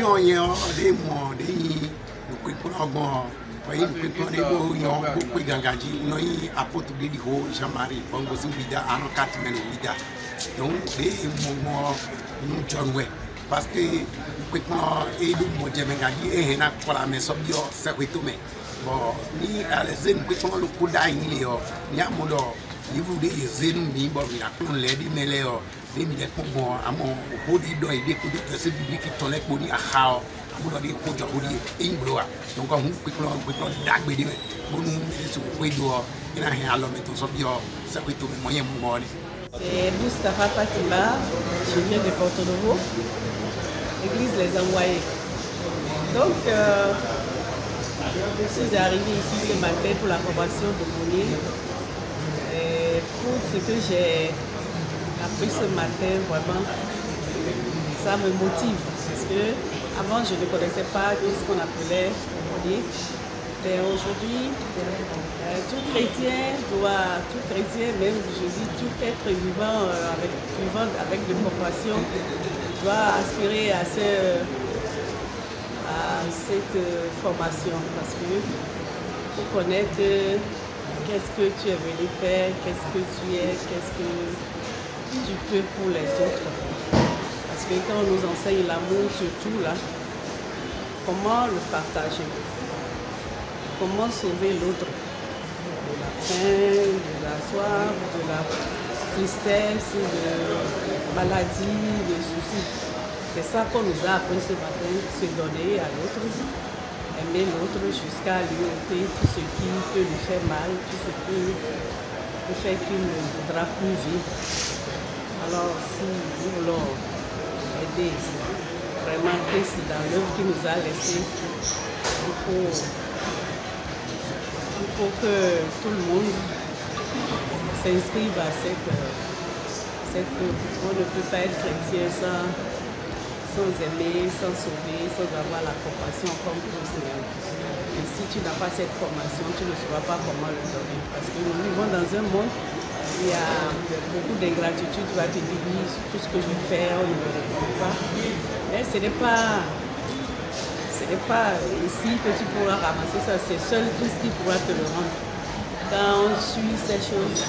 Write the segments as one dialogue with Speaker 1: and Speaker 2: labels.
Speaker 1: moyen des mots des nous comprends oui nous comprenons les mots beaucoup gangaji nous apôtre de Dieu Jean-Marie bongo simbida en 4 semaines vida donc les mots nous John Way parce que nous et nous mo jemengaji et na kola mais so bio sekweto me bon ni alazen nous le coup d'aïe ni amodo il vous dit zenu mi bon il a qu'on l'aide mais léo des milliers pour moi à mon body doit aider que de ce public qui tourne pour dire ah vous doit dire pour dire et bloa donc on peut dag be dire bon nous sur quoi doit il a rien à l'homme tout ça bien ça peut tout moyen mon
Speaker 2: c'est Moustapha Fatima, je viens de Porto Novo, église Les Envoyés. Donc je suis arrivée ici ce matin pour la formation de Mounier. Et pour ce que j'ai appris ce matin, vraiment, ça me motive. Parce que avant, je ne connaissais pas ce qu'on appelait Mounier. Mais aujourd'hui, tout chrétien, même je dis tout être vivant avec de compassion, doit aspirer à cette formation. Parce que faut connaître qu'est-ce que tu es venu faire, qu'est-ce que tu es, qu'est-ce que tu peux pour les autres. Parce que quand on nous enseigne l'amour surtout là, comment le partager? Comment sauver l'autre de la faim, de la soif, de la tristesse, de maladie, de soucis. C'est ça qu'on nous a appris ce matin, se donner à l'autre, aimer l'autre jusqu'à lui ôter tout ce qui peut lui faire mal, tout ce qui peut faire qu'il ne voudra plus vivre. Alors si nous voulons aider vraiment Christ dans l'œuvre qu'il nous a laissée, il faut que tout le monde s'inscrive à cette œuvre. On ne peut pas être chrétien sans aimer, sans sauver, sans avoir la compassion comme Christ. Et si tu n'as pas cette formation, tu ne sauras pas comment le donner. Parce que nous vivons dans un monde où il y a beaucoup d'ingratitude. Tu vas te dire, oui, tout ce que je fais, on ne me répond pas. Mais ce n'est pas ici que tu pourras ramasser ça, c'est seul Christ qui pourra te le rendre. Quand on suit ces choses,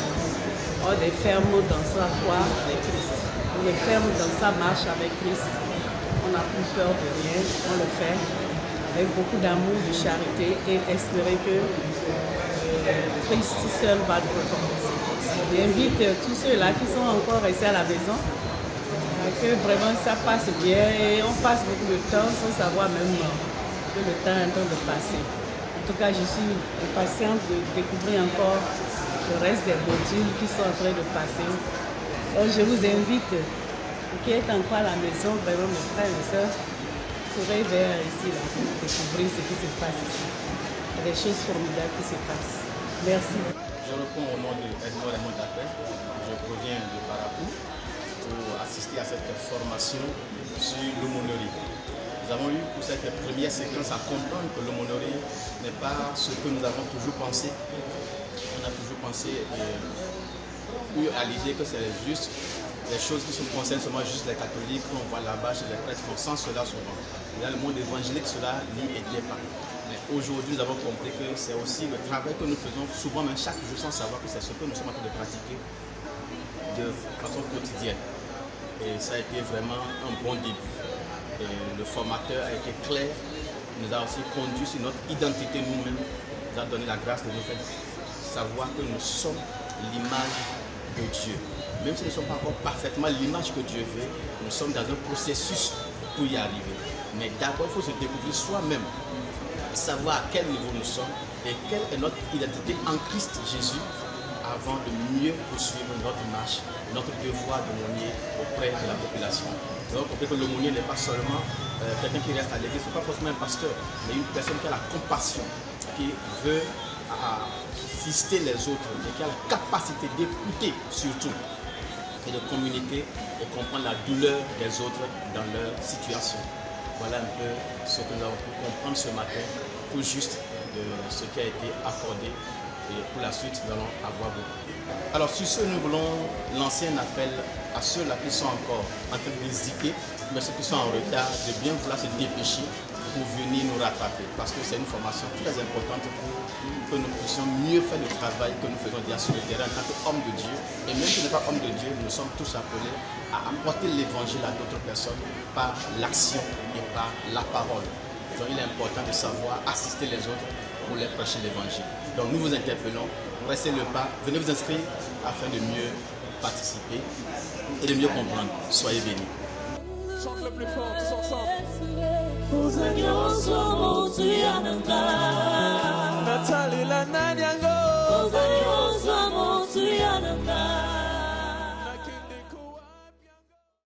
Speaker 2: on est ferme dans sa foi avec Christ. On est ferme dans sa marche avec Christ. On n'a plus peur de rien, on le fait avec beaucoup d'amour, de charité et espérer que Christ seul va nous récompenser. J'invite tous ceux-là qui sont encore restés à la maison que vraiment ça passe bien et on passe beaucoup de temps sans savoir même que le temps est en train de passer. En tout cas, je suis impatiente de découvrir encore le reste des modules qui sont en train de passer. Donc je vous invite, qui êtes encore à la maison, vraiment mes frères et mes soeurs, courez vers ici là, pour découvrir ce qui se passe ici. Il y a des choses formidables qui se passent. Merci.
Speaker 3: Je réponds au nom de Edmond Raymond Dapé. Je proviens de Barabou pour assister à cette formation sur l'aumônerie. Nous avons eu pour cette première séquence à comprendre que l'aumônerie n'est pas ce que nous avons toujours pensé. On a toujours pensé à l'idée que c'est juste des choses qui concernent seulement juste les catholiques, qu'on voit là-bas chez les prêtres, qu'on sent cela souvent. Dans le monde évangélique, cela n'y était pas. Mais aujourd'hui, nous avons compris que c'est aussi le travail que nous faisons souvent, même chaque jour, sans savoir que c'est ce que nous sommes en train de pratiquer de façon quotidienne. Et ça a été vraiment un bon début. Et le formateur a été clair, il nous a aussi conduit sur notre identité nous-mêmes, il nous a donné la grâce de nous faire savoir que nous sommes l'image de Dieu. Même si nous ne sommes pas encore parfaitement l'image que Dieu veut, nous sommes dans un processus pour y arriver. Mais d'abord, il faut se découvrir soi-même, savoir à quel niveau nous sommes et quelle est notre identité en Christ Jésus avant de mieux poursuivre notre marche, notre devoir d'aumônier auprès de la population. Donc, on peut que l'aumônier n'est pas seulement quelqu'un qui reste à l'église, ce n'est pas forcément un pasteur, mais une personne qui a la compassion, qui veut assister les autres et qui a la capacité d'écouter surtout et de communiquer et comprendre la douleur des autres dans leur situation. Voilà un peu ce que nous avons pu comprendre ce matin, tout juste de ce qui a été accordé. Et pour la suite, nous allons avoir beaucoup. Alors sur ce, nous voulons lancer un appel à ceux-là qui sont encore en train d'hésiter, mais ceux qui sont en retard, de bien vouloir se dépêcher pour venir nous rattraper. Parce que c'est une formation très importante pour que nous puissions mieux faire le travail que nous faisons déjà sur le terrain en tant qu'hommes de Dieu. Et même si nous ne sommes pas hommes de Dieu, nous sommes tous appelés à apporter l'évangile à d'autres personnes par l'action et par la parole. Donc il est important de savoir assister les autres pour les prêcher l'évangile. Donc nous vous interpellons, restez le pas, venez vous inscrire afin de mieux participer et de mieux comprendre. Soyez bénis.
Speaker 4: Chante le plus fort, tous ensemble.
Speaker 5: Nathalie la Nanyangó.